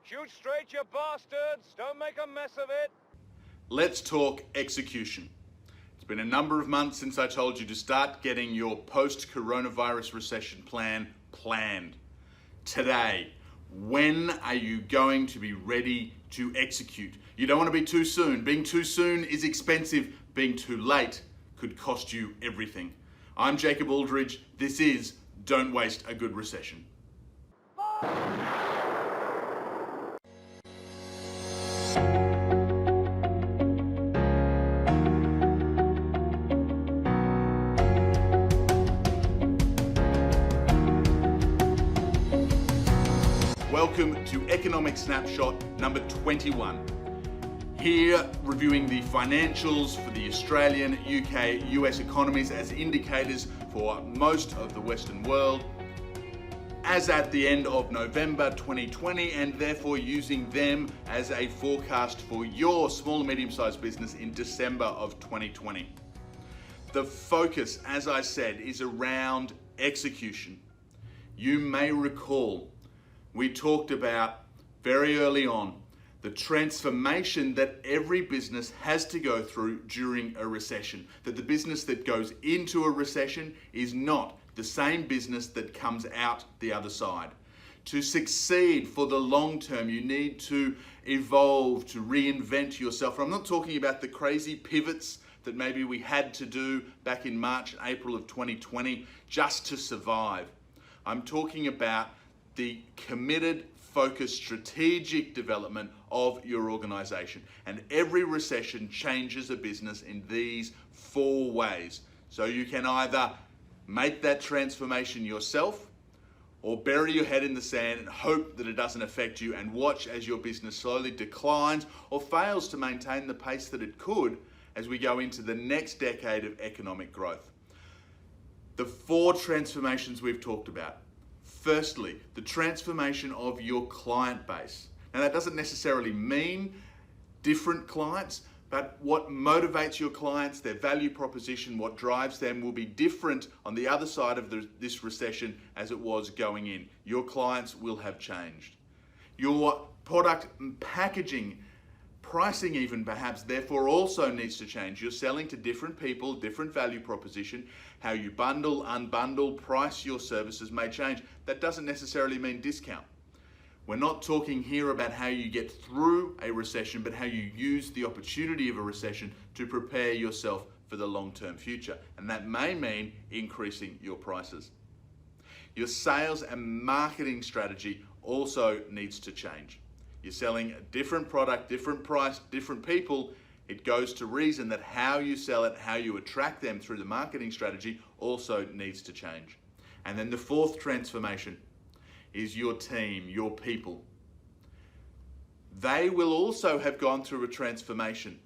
Shoot straight, you bastards! Don't make a mess of it! Let's talk execution. It's been a number of months since I told you to start getting your post-coronavirus recession plan planned. Today, when are you going to be ready to execute? You don't want to be too soon. Being too soon is expensive. Being too late could cost you everything. I'm Jacob Aldridge. This is Don't Waste a Good Recession. Welcome to Economic Snapshot number 21. Here, reviewing the financials for the Australian, UK, US economies as indicators for most of the Western world, as at the end of November 2020, and therefore using them as a forecast for your small and medium-sized business in December of 2020. The focus, as I said, is around execution. You may recall we talked about very early on the transformation that every business has to go through during a recession. That the business that goes into a recession is not the same business that comes out the other side. To succeed for the long term, you need to evolve, to reinvent yourself. And I'm not talking about the crazy pivots that maybe we had to do back in March and April of 2020 just to survive. I'm talking about the committed, focused, strategic development of your organization. And every recession changes a business in these 4 ways. So you can either make that transformation yourself or bury your head in the sand and hope that it doesn't affect you and watch as your business slowly declines or fails to maintain the pace that it could as we go into the next decade of economic growth. The 4 transformations we've talked about. Firstly, the transformation of your client base. Now that doesn't necessarily mean different clients, but what motivates your clients, their value proposition, what drives them will be different on the other side of this recession as it was going in. Your clients will have changed. Your product packaging, pricing even perhaps, therefore also needs to change. You're selling to different people, different value proposition. How you bundle, unbundle, price your services may change. That doesn't necessarily mean discount. We're not talking here about how you get through a recession, but how you use the opportunity of a recession to prepare yourself for the long-term future. And that may mean increasing your prices. Your sales and marketing strategy also needs to change. You're selling a different product, different price, different people. It goes to reason that how you sell it, how you attract them through the marketing strategy also needs to change. And then the 4th transformation is your team, your people. They will also have gone through a transformation.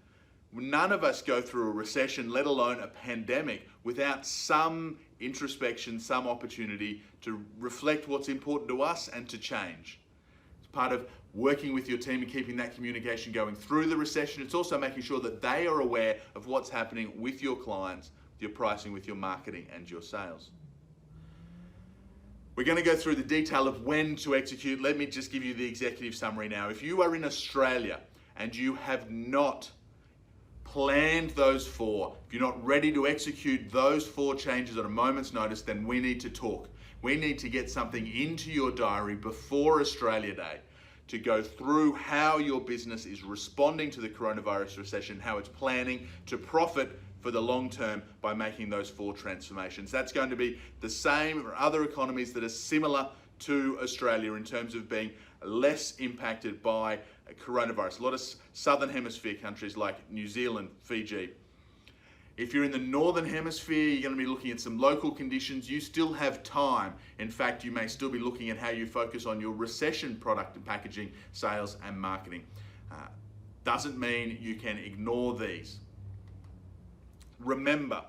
None of us go through a recession, let alone a pandemic, without some introspection, some opportunity to reflect what's important to us and to change. It's part of working with your team and keeping that communication going through the recession. It's also making sure that they are aware of what's happening with your clients, with your pricing, with your marketing and your sales. We're going to go through the detail of when to execute. Let me just give you the executive summary now. If you are in Australia and you have not planned those 4, if you're not ready to execute those 4 changes at a moment's notice, then we need to talk. We need to get something into your diary before Australia Day to go through how your business is responding to the coronavirus recession, how it's planning to profit for the long term by making those 4 transformations. That's going to be the same for other economies that are similar to Australia in terms of being less impacted by coronavirus. A lot of southern hemisphere countries like New Zealand, Fiji. If you're in the northern hemisphere, you're going to be looking at some local conditions. You still have time. In fact, you may still be looking at how you focus on your recession product and packaging, sales and marketing. Doesn't mean you can ignore these. Remember,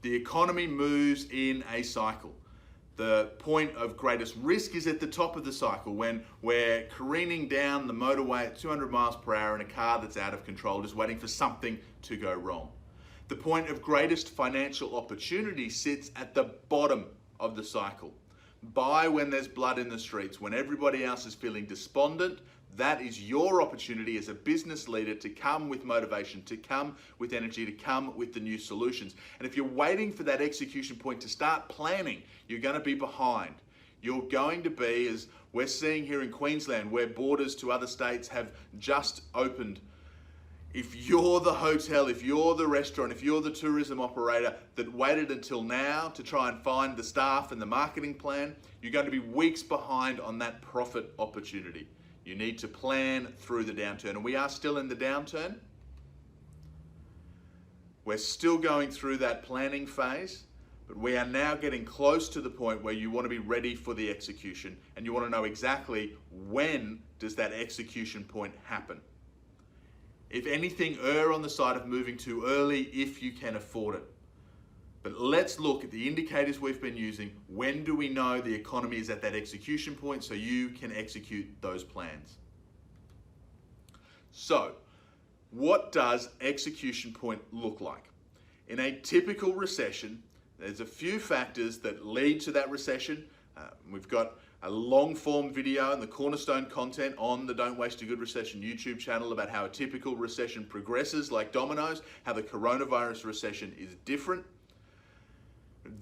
the economy moves in a cycle. The point of greatest risk is at the top of the cycle when we're careening down the motorway at 200 miles per hour in a car that's out of control, just waiting for something to go wrong. The point of greatest financial opportunity sits at the bottom of the cycle. Buy when there's blood in the streets, when everybody else is feeling despondent. That is your opportunity as a business leader to come with motivation, to come with energy, to come with the new solutions. And if you're waiting for that execution point to start planning, you're going to be behind. You're going to be, as we're seeing here in Queensland, where borders to other states have just opened. If you're the hotel, if you're the restaurant, if you're the tourism operator that waited until now to try and find the staff and the marketing plan, you're going to be weeks behind on that profit opportunity. You need to plan through the downturn. And we are still in the downturn. We're still going through that planning phase, but we are now getting close to the point where you want to be ready for the execution, and you want to know exactly when does that execution point happen. If anything, err on the side of moving too early if you can afford it. But let's look at the indicators we've been using. When do we know the economy is at that execution point so you can execute those plans? So, what does execution point look like? In a typical recession, there's a few factors that lead to that recession. We've got a long form video and the cornerstone content on the Don't Waste a Good Recession YouTube channel about how a typical recession progresses like dominoes, how the coronavirus recession is different.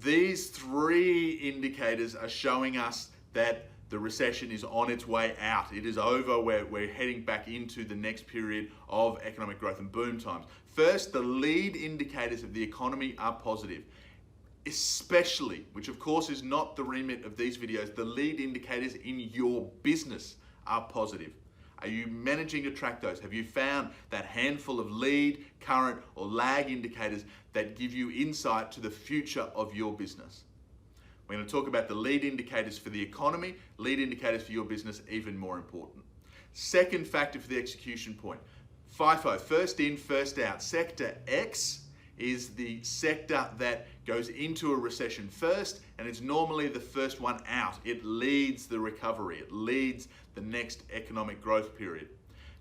These three indicators are showing us that the recession is on its way out. It is over. We're heading back into the next period of economic growth and boom times. First, the lead indicators of the economy are positive. Especially, which of course is not the remit of these videos, the lead indicators in your business are positive. Are you managing to track those? Have you found that handful of lead, current, or lag indicators that give you insight to the future of your business? We're going to talk about the lead indicators for the economy, lead indicators for your business, even more important. Second factor for the execution point, FIFO, first in, first out. Sector X is the sector that goes into a recession first, and it's normally the first one out. It leads the recovery. It leads the next economic growth period.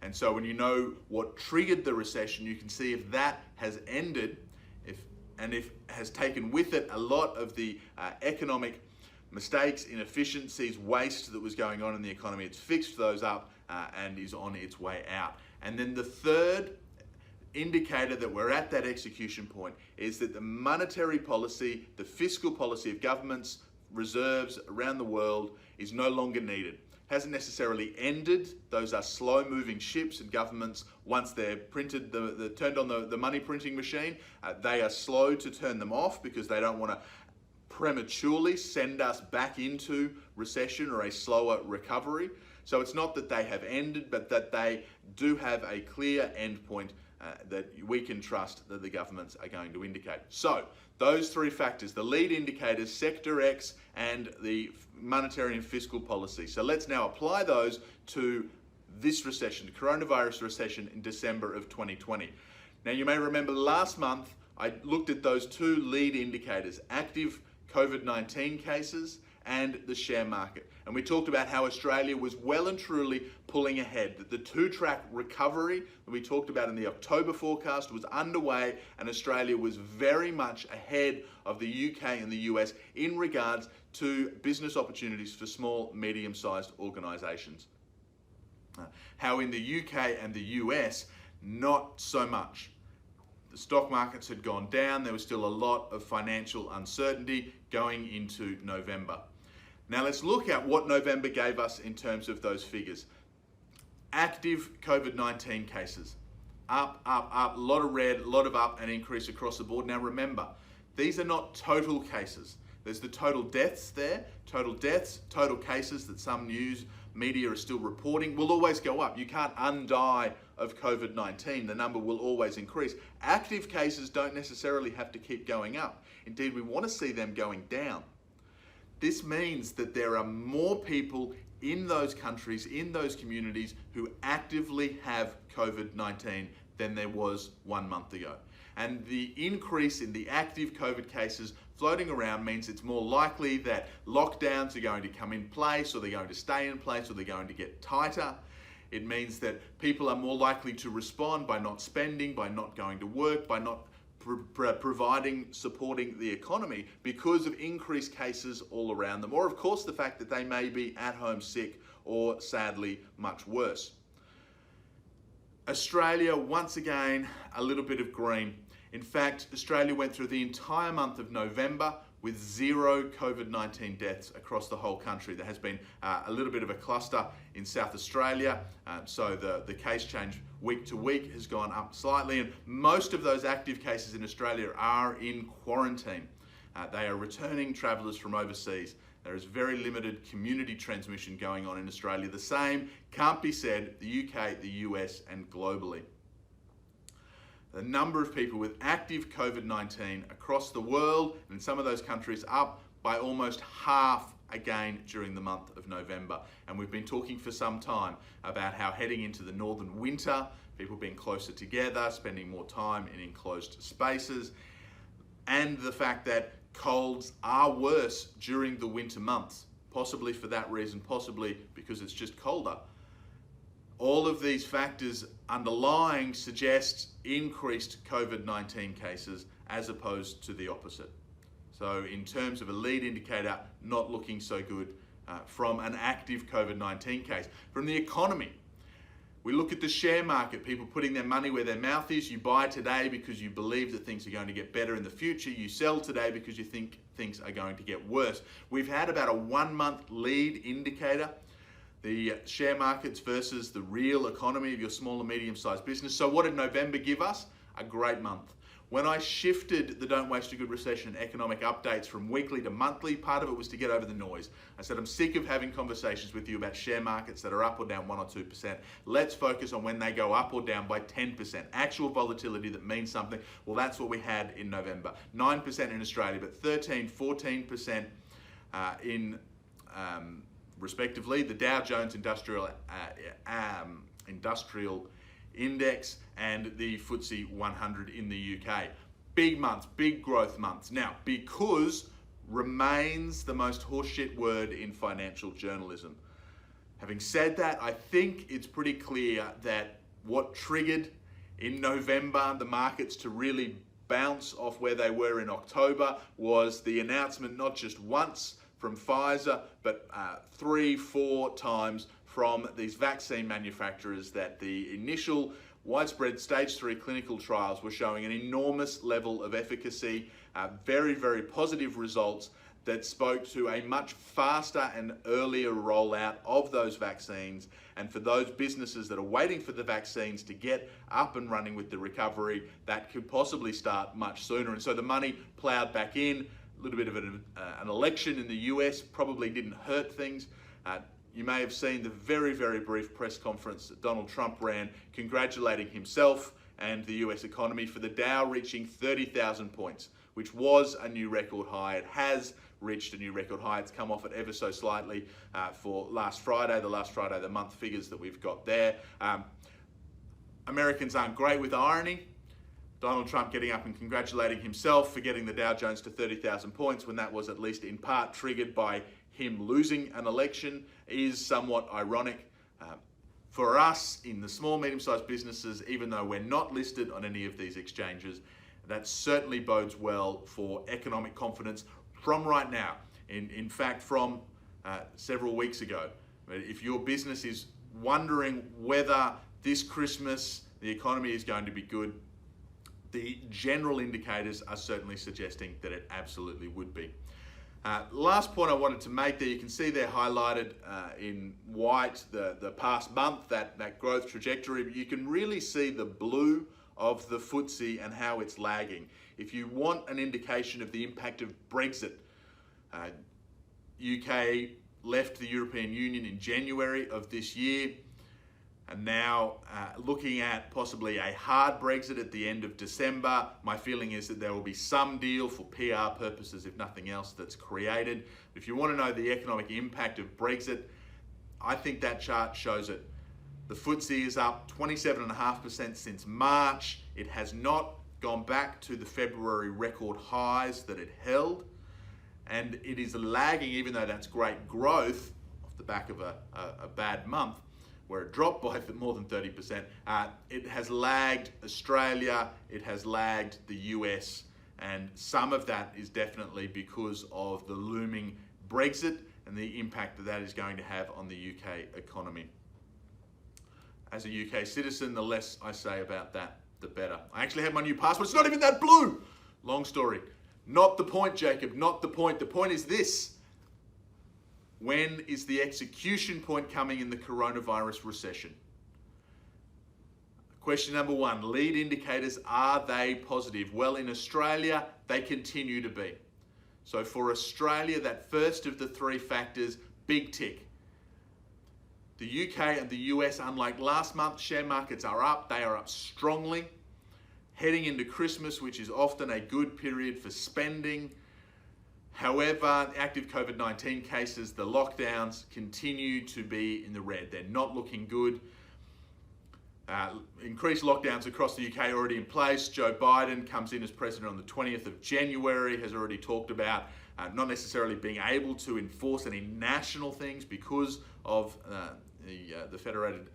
And so when you know what triggered the recession, you can see if that has ended, if has taken with it a lot of the economic mistakes, inefficiencies, waste that was going on in the economy. It's fixed those up and is on its way out. And then the third indicator that we're at that execution point is that the monetary policy, the fiscal policy of governments, reserves around the world is no longer needed. Hasn't necessarily ended. Those are slow moving ships, and governments, once they're printed, turned on the money printing machine, they are slow to turn them off because they don't want to prematurely send us back into recession or a slower recovery. So it's not that they have ended, but that they do have a clear end point that we can trust that the governments are going to indicate. So those three factors, the lead indicators, Sector X, and the monetary and fiscal policy. So let's now apply those to this recession, the coronavirus recession in December of 2020. Now you may remember last month I looked at those two lead indicators, active COVID-19 cases and the share market. And we talked about how Australia was well and truly pulling ahead, that the two-track recovery that we talked about in the October forecast was underway, and Australia was very much ahead of the UK and the US in regards to business opportunities for small, medium-sized organisations. How in the UK and the US, not so much. The stock markets had gone down. There was still a lot of financial uncertainty going into November. Now let's look at what November gave us in terms of those figures. Active COVID-19 cases, up, a lot of red, a lot of up, and increase across the board. Now remember, these are not total cases. There's the total deaths there, total deaths, total cases that some news media are still reporting will always go up. You can't undie of COVID-19. The number will always increase. Active cases don't necessarily have to keep going up. Indeed, we want to see them going down. This means that there are more people in those countries, in those communities, who actively have COVID-19 than there was 1 month ago. And the increase in the active COVID cases floating around means it's more likely that lockdowns are going to come in place, or they're going to stay in place, or they're going to get tighter. It means that people are more likely to respond by not spending, by not going to work, by not supporting the economy because of increased cases all around them, or of course the fact that they may be at home sick or sadly much worse. Australia, once again, a little bit of green. In fact, Australia went through the entire month of November with 0 COVID-19 deaths across the whole country. There has been a little bit of a cluster in South Australia, so the case change week to week has gone up slightly, and most of those active cases in Australia are in quarantine. They are returning travellers from overseas. There is very limited community transmission going on in Australia. The same can't be said the UK, the US, and globally. The number of people with active COVID-19 across the world and in some of those countries up by almost half again during the month of November. And we've been talking for some time about how heading into the northern winter, people being closer together, spending more time in enclosed spaces, and the fact that colds are worse during the winter months, possibly for that reason, possibly because it's just colder. All of these factors underlying suggest increased COVID-19 cases as opposed to the opposite. So in terms of a lead indicator, not looking so good from an active COVID-19 case. From the economy, we look at the share market, people putting their money where their mouth is. You buy today because you believe that things are going to get better in the future. You sell today because you think things are going to get worse. We've had about a 1 month lead indicator, the share markets versus the real economy of your small and medium-sized business. So what did November give us? A great month. When I shifted the Don't Waste a Good Recession economic updates from weekly to monthly, part of it was to get over the noise. I said, I'm sick of having conversations with you about share markets that are up or down 1 or 2%. Let's focus on when they go up or down by 10%. Actual volatility that means something. Well, that's what we had in November. 9% in Australia, but 13, 14% in respectively, the Dow Jones Industrial Index and the FTSE 100 in the UK. Big months, big growth months. Now, because remains the most horseshit word in financial journalism. Having said that, I think it's pretty clear that what triggered in November the markets to really bounce off where they were in October was the announcement not just once from Pfizer, but 3-4 times from these vaccine manufacturers that the initial widespread stage 3 clinical trials were showing an enormous level of efficacy, very, very positive results that spoke to a much faster and earlier rollout of those vaccines. And for those businesses that are waiting for the vaccines to get up and running with the recovery, that could possibly start much sooner. And so the money plowed back in. A little bit of an election in the US probably didn't hurt things. You may have seen the very, very brief press conference that Donald Trump ran congratulating himself and the US economy for the Dow reaching 30,000 points, which was a new record high. It has reached a new record high. It's come off it ever so slightly for last Friday, the month figures that we've got there. Americans aren't great with irony. Donald Trump getting up and congratulating himself for getting the Dow Jones to 30,000 points when that was at least in part triggered by him losing an election is somewhat ironic. For us in the small, medium-sized businesses, even though we're not listed on any of these exchanges, that certainly bodes well for economic confidence from right now. In fact, from several weeks ago. If your business is wondering whether this Christmas the economy is going to be good, the general indicators are certainly suggesting that it absolutely would be. Last point I wanted to make there, you can see there highlighted in white the past month, that growth trajectory, but you can really see the blue of the FTSE and how it's lagging. If you want an indication of the impact of Brexit, UK left the European Union in January of this year, and now looking at possibly a hard Brexit at the end of December. My feeling is that there will be some deal for PR purposes, if nothing else, that's created. If you want to know the economic impact of Brexit, I think that chart shows it. The FTSE is up 27.5% since March. It has not gone back to the February record highs that it held, and it is lagging, even though that's great growth off the back of a bad month. where it dropped by more than 30%. It has lagged Australia, it has lagged the US, and some of that is definitely because of the looming Brexit and the impact that that is going to have on the UK economy. As a UK citizen, the less I say about that, the better. I actually have my new passport. It's not even that blue. Long story. Not the point, Jacob, not the point. The point is this. When is the execution point coming in the coronavirus recession? Question number one, lead indicators, are they positive? Well, in Australia, they continue to be. So for Australia, that first of the three factors, big tick. The UK and the US, unlike last month, share markets are up. They are up strongly. Heading into Christmas, which is often a good period for spending. However, active COVID-19 cases, the lockdowns continue to be in the red. They're not looking good. Increased lockdowns across the UK already in place. Joe Biden comes in as president on the 20th of January, has already talked about not necessarily being able to enforce any national things because of the federated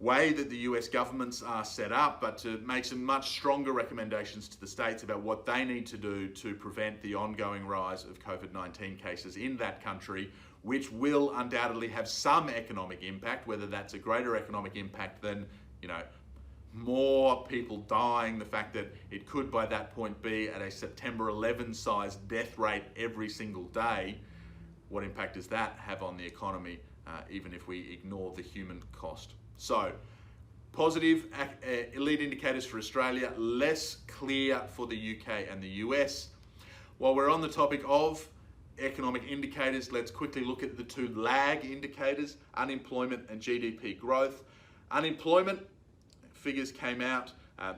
way that the US governments are set up, but to make some much stronger recommendations to the states about what they need to do to prevent the ongoing rise of COVID-19 cases in that country, which will undoubtedly have some economic impact, whether that's a greater economic impact than, more people dying, the fact that it could by that point be at a September 11 size death rate every single day. What impact does that have on the economy, even if we ignore the human cost? So, positive lead indicators for Australia, less clear for the UK and the US. While we're on the topic of economic indicators, let's quickly look at the two lag indicators, unemployment and GDP growth. Unemployment figures came out,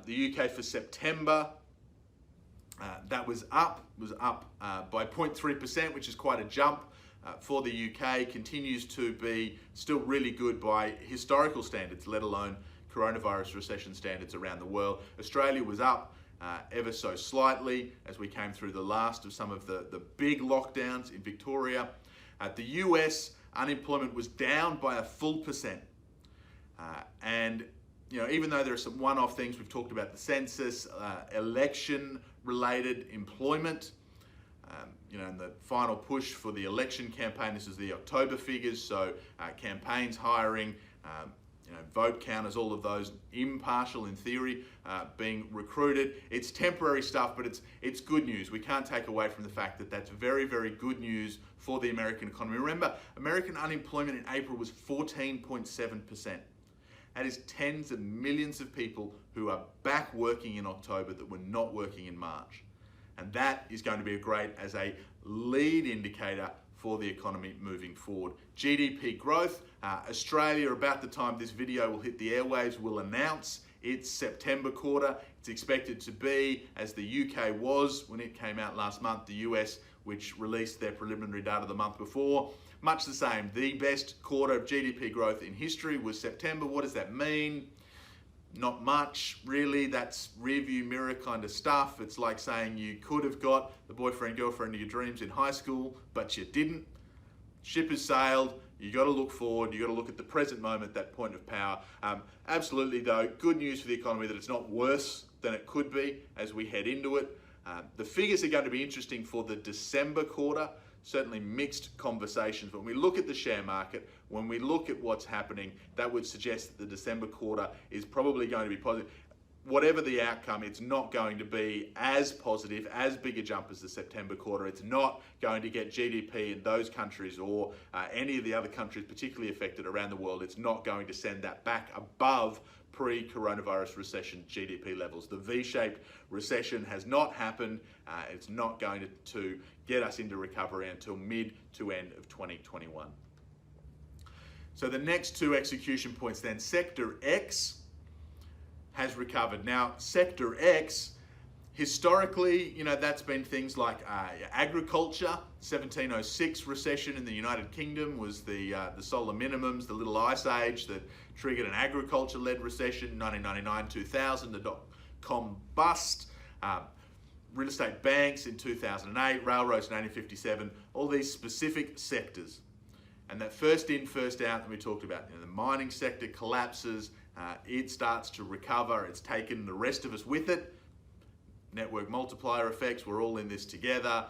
the UK for September, that was up by 0.3%, which is quite a jump. For the UK, continues to be still really good by historical standards, let alone coronavirus recession standards around the world. Australia was up ever so slightly as we came through the last of some of the big lockdowns in Victoria. The US, unemployment was down by a full percent. And even though there are some one-off things, we've talked about the census, election-related employment, and the final push for the election campaign. This is the October figures, so campaigns hiring, vote counters, all of those impartial in theory, being recruited. It's temporary stuff, but it's good news. We can't take away from the fact that that's very, very good news for the American economy. Remember, American unemployment in April was 14.7%. That is tens of millions of people who are back working in October that were not working in March. And that is going to be great as a lead indicator for the economy moving forward. GDP growth, Australia, about the time this video will hit the airwaves, will announce its September quarter. It's expected to be, as the UK was when it came out last month, the US, which released their preliminary data the month before, much the same. The best quarter of GDP growth in history was September. What does that mean? Not much, really. That's rearview mirror kind of stuff. It's like saying you could have got the boyfriend, girlfriend of your dreams in high school, but you didn't. Ship has sailed. You got to look forward. You got to look at the present moment, that point of power. Absolutely, though, good news for the economy that it's not worse than it could be as we head into it. The figures are going to be interesting for the December quarter. Certainly mixed conversations. When we look at the share market, when we look at what's happening, that would suggest that the December quarter is probably going to be positive. Whatever the outcome, it's not going to be as positive, as big a jump as the September quarter. It's not going to get GDP in those countries or any of the other countries particularly affected around the world. It's not going to send that back above pre-coronavirus recession GDP levels. The V-shaped recession has not happened. It's not going to get us into recovery until mid to end of 2021. So the next two execution points then, Sector X has recovered. Now, Sector X, historically, that's been things like agriculture. 1706 recession in the United Kingdom was the solar minimums, the little ice age that triggered an agriculture-led recession. 1999-2000, the dot-com bust. Real estate banks in 2008, railroads in 1957, all these specific sectors. And that first in, first out that we talked about, the mining sector collapses, it starts to recover, it's taken the rest of us with it. Network multiplier effects, we're all in this together.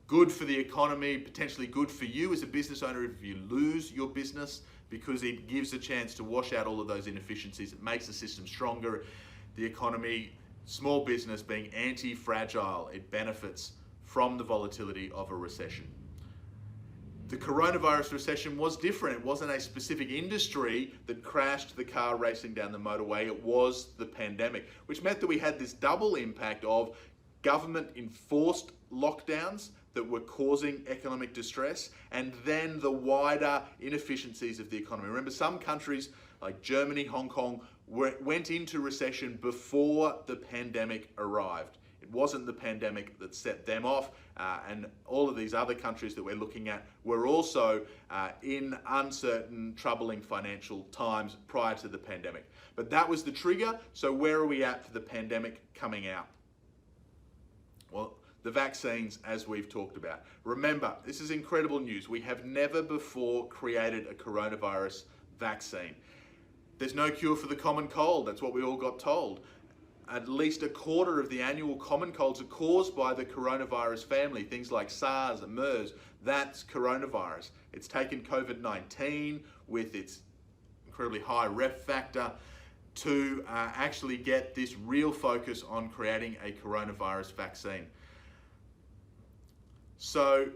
Good for the economy, potentially good for you as a business owner if you lose your business, because it gives a chance to wash out all of those inefficiencies. It makes the system stronger. The economy, small business being anti-fragile, it benefits from the volatility of a recession. The coronavirus recession was different. It wasn't a specific industry that crashed the car racing down the motorway. It was the pandemic, which meant that we had this double impact of government enforced lockdowns that were causing economic distress, and then the wider inefficiencies of the economy. Remember, some countries like Germany, Hong Kong went into recession before the pandemic arrived. It wasn't the pandemic that set them off, and all of these other countries that we're looking at were also in uncertain, troubling financial times prior to the pandemic. But that was the trigger, so where are we at for the pandemic coming out? Well, the vaccines, as we've talked about. Remember, this is incredible news. We have never before created a coronavirus vaccine. There's no cure for the common cold, that's what we all got told. At least a quarter of the annual common colds are caused by the coronavirus family, things like SARS and MERS. That's coronavirus. It's taken COVID-19 with its incredibly high ref factor to actually get this real focus on creating a coronavirus vaccine. So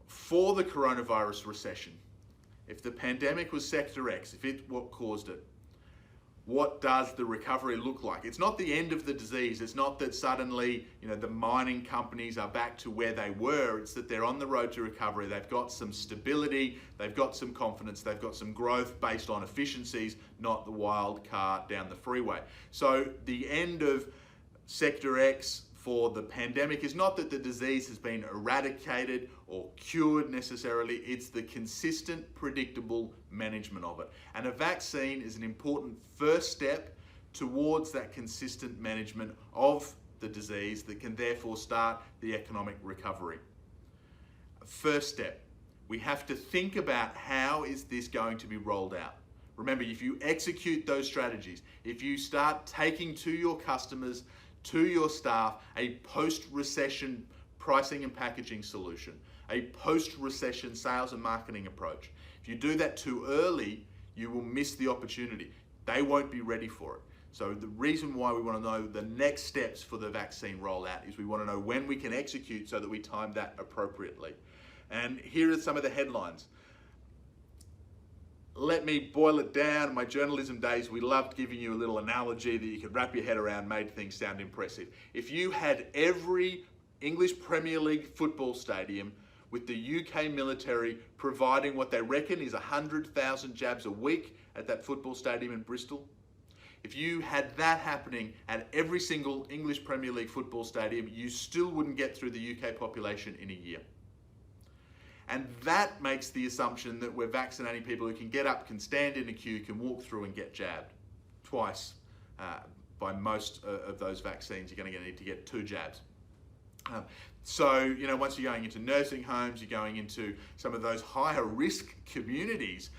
for the coronavirus recession, if the pandemic was sector X, if it what caused it, what does the recovery look like? It's not the end of the disease. It's not that suddenly, the mining companies are back to where they were. It's that they're on the road to recovery. They've got some stability. They've got some confidence. They've got some growth based on efficiencies, not the wild car down the freeway. So the end of sector X for the pandemic is not that the disease has been eradicated or cured necessarily. It's the consistent, predictable management of it. And a vaccine is an important first step towards that consistent management of the disease that can therefore start the economic recovery. First step, we have to think about how is this going to be rolled out. Remember, if you execute those strategies, if you start taking to your customers, to your staff, a post-recession pricing and packaging solution, a post-recession sales and marketing approach. If you do that too early, you will miss the opportunity. They won't be ready for it. So the reason why we want to know the next steps for the vaccine rollout is we want to know when we can execute so that we time that appropriately. And here are some of the headlines. Let me boil it down. In my journalism days, we loved giving you a little analogy that you could wrap your head around, made things sound impressive. If you had every English Premier League football stadium with the UK military providing what they reckon is 100,000 jabs a week at that football stadium in Bristol, if you had that happening at every single English Premier League football stadium, you still wouldn't get through the UK population in a year. And that makes the assumption that we're vaccinating people who can get up, can stand in a queue, can walk through and get jabbed twice. By most of those vaccines, you're going to need to get 2 jabs. So, once you're going into nursing homes, you're going into some of those higher risk communities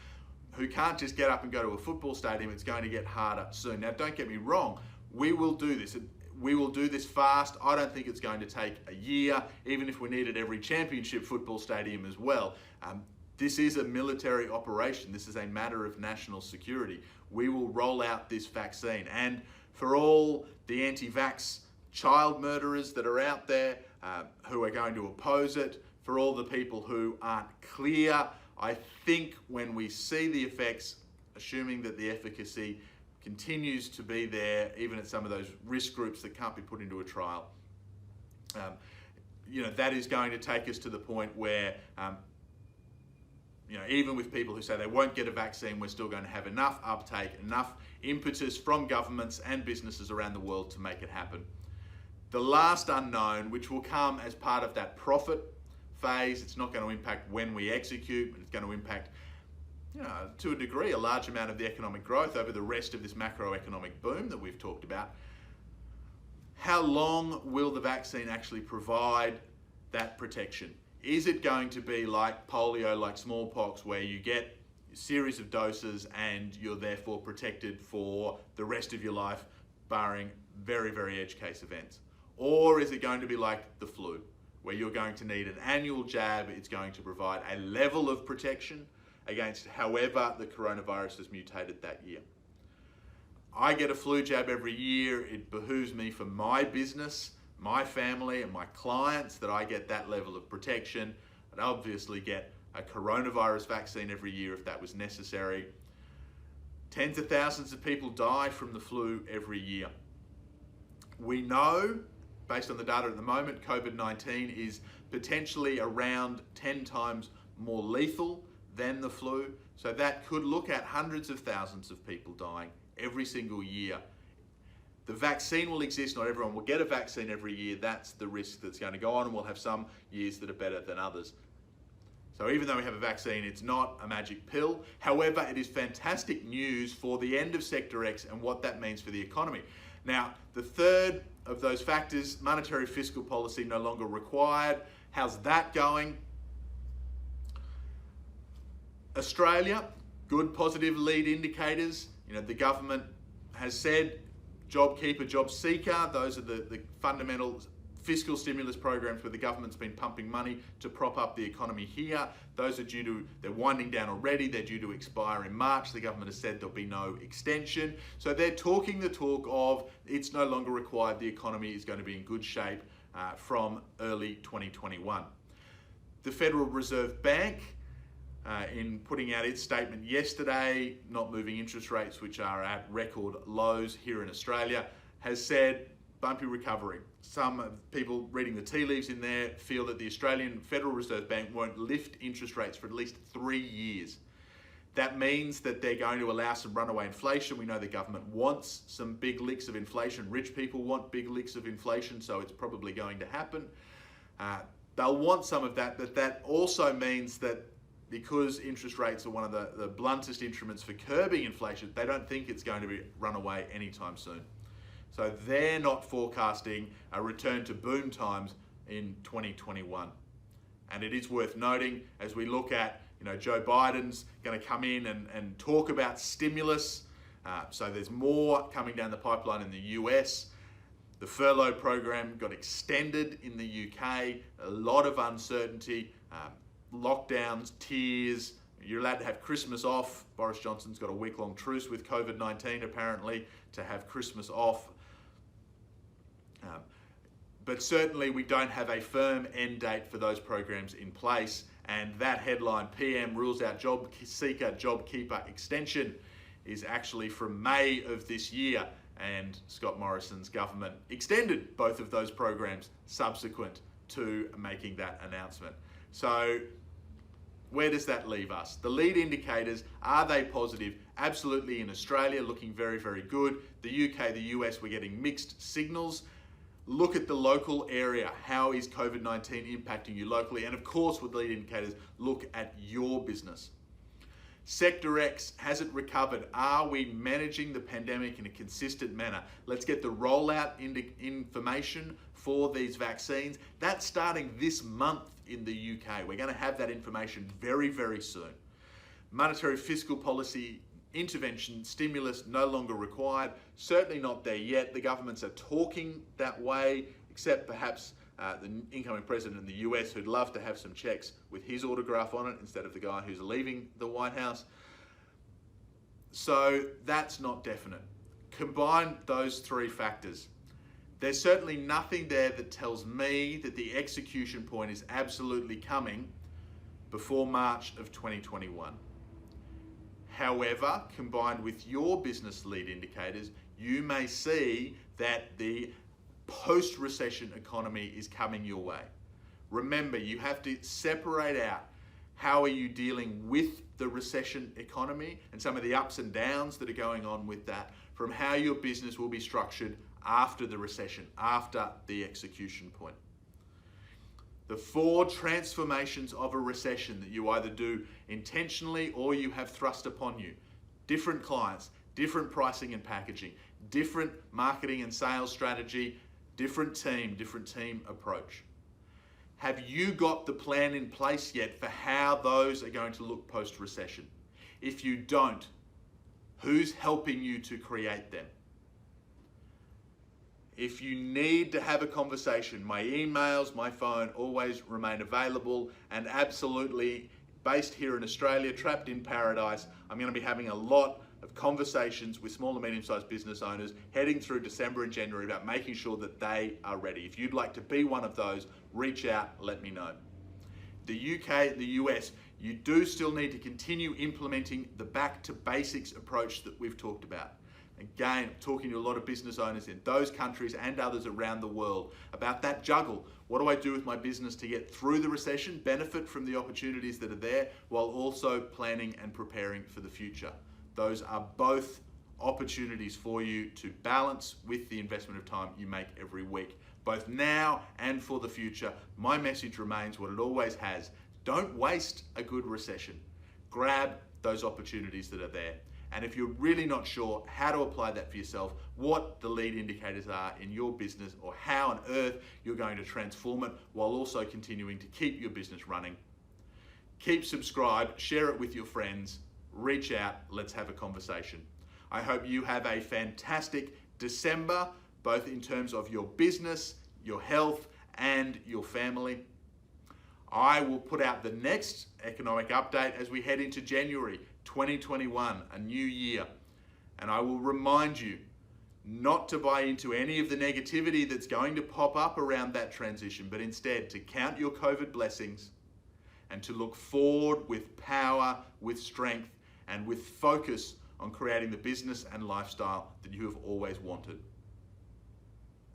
who can't just get up and go to a football stadium. It's going to get harder soon. Now, don't get me wrong. We will do this. We will do this fast. I don't think it's going to take a year, even if we needed every championship football stadium as well. This is a military operation. This is a matter of national security. We will roll out this vaccine. And for all the anti-vax child murderers that are out there who are going to oppose it, for all the people who aren't clear, I think when we see the effects, assuming that the efficacy continues to be there, even at some of those risk groups that can't be put into a trial, that is going to take us to the point where, even with people who say they won't get a vaccine, we're still going to have enough uptake, enough impetus from governments and businesses around the world to make it happen. The last unknown, which will come as part of that profit phase, it's not going to impact when we execute, but it's going to impact, to a degree, a large amount of the economic growth over the rest of this macroeconomic boom that we've talked about. How long will the vaccine actually provide that protection? Is it going to be like polio, like smallpox, where you get a series of doses and you're therefore protected for the rest of your life, barring very, very edge case events? Or is it going to be like the flu, where you're going to need an annual jab? It's going to provide a level of protection against however the coronavirus has mutated that year. I get a flu jab every year. It behooves me for my business, my family, and my clients that I get that level of protection. I'd obviously get a coronavirus vaccine every year if that was necessary. Tens of thousands of people die from the flu every year. We know, based on the data at the moment, COVID-19 is potentially around 10 times more lethal than the flu. So that could look at hundreds of thousands of people dying every single year. The vaccine will exist. Not everyone will get a vaccine every year. That's the risk that's going to go on, and we'll have some years that are better than others. So even though we have a vaccine, it's not a magic pill. However, it is fantastic news for the end of Sector X and what that means for the economy. Now, the third of those factors, monetary fiscal policy no longer required. How's that going? Australia, good positive lead indicators. The government has said JobKeeper, JobSeeker, those are the fundamental fiscal stimulus programs where the government's been pumping money to prop up the economy here. Those are they're winding down already. They're due to expire in March. The government has said there'll be no extension. So they're talking the talk of it's no longer required. The economy is going to be in good shape from early 2021. The Federal Reserve Bank, in putting out its statement yesterday, not moving interest rates, which are at record lows here in Australia, has said bumpy recovery. Some people reading the tea leaves in there feel that the Australian Federal Reserve Bank won't lift interest rates for at least 3 years. That means that they're going to allow some runaway inflation. We know the government wants some big licks of inflation. Rich people want big licks of inflation, so it's probably going to happen. They'll want some of that, but that also means that because interest rates are one of the bluntest instruments for curbing inflation, they don't think it's going to be run away anytime soon. So they're not forecasting a return to boom times in 2021. And it is worth noting, as we look at, Joe Biden's going to come in and talk about stimulus. So there's more coming down the pipeline in the US. The furlough program got extended in the UK. A lot of uncertainty. Lockdowns, tiers, you're allowed to have Christmas off. Boris Johnson's got a week-long truce with COVID-19 apparently to have Christmas off. But certainly we don't have a firm end date for those programs in place, and that headline, PM rules out JobSeeker, JobKeeper extension, is actually from May of this year, and Scott Morrison's government extended both of those programs subsequent to making that announcement. So where does that leave us? The lead indicators, are they positive? Absolutely. In Australia, looking very, very good. The UK, the US, we're getting mixed signals. Look at the local area. How is COVID-19 impacting you locally? And of course, with lead indicators, look at your business. Sector X, has it recovered? Are we managing the pandemic in a consistent manner? Let's get the rollout information for these vaccines. That's starting this month in the UK. We're going to have that information very, very soon. Monetary fiscal policy intervention, stimulus no longer required. Certainly not there yet. The governments are talking that way, except perhaps the incoming president in the US, who'd love to have some checks with his autograph on it instead of the guy who's leaving the White House. So that's not definite. Combine those three factors. There's certainly nothing there that tells me that the execution point is absolutely coming before March of 2021. However, combined with your business lead indicators, you may see that the post-recession economy is coming your way. Remember, you have to separate out how are you dealing with the recession economy and some of the ups and downs that are going on with that from how your business will be structured after the recession, after the execution point. The 4 transformations of a recession that you either do intentionally or you have thrust upon you. Different clients, different pricing and packaging, different marketing and sales strategy, different team approach. Have you got the plan in place yet for how those are going to look post-recession? If you don't, who's helping you to create them? If you need to have a conversation, my emails, my phone always remain available, and absolutely based here in Australia, trapped in paradise, I'm going to be having a lot of conversations with small and medium-sized business owners heading through December and January about making sure that they are ready. If you'd like to be one of those, reach out, let me know. The UK, the US, you do still need to continue implementing the back to basics approach that we've talked about. Again, talking to a lot of business owners in those countries and others around the world about that juggle. What do I do with my business to get through the recession, benefit from the opportunities that are there, while also planning and preparing for the future? Those are both opportunities for you to balance with the investment of time you make every week, both now and for the future. My message remains what it always has. Don't waste a good recession. Grab those opportunities that are there. And if you're really not sure how to apply that for yourself, what the lead indicators are in your business, or how on earth you're going to transform it while also continuing to keep your business running, keep subscribed, share it with your friends, reach out, let's have a conversation. I hope you have a fantastic December, both in terms of your business, your health, and your family. I will put out the next economic update as we head into January 2021, a new year. And I will remind you not to buy into any of the negativity that's going to pop up around that transition, but instead to count your COVID blessings and to look forward with power, with strength, and with focus on creating the business and lifestyle that you have always wanted.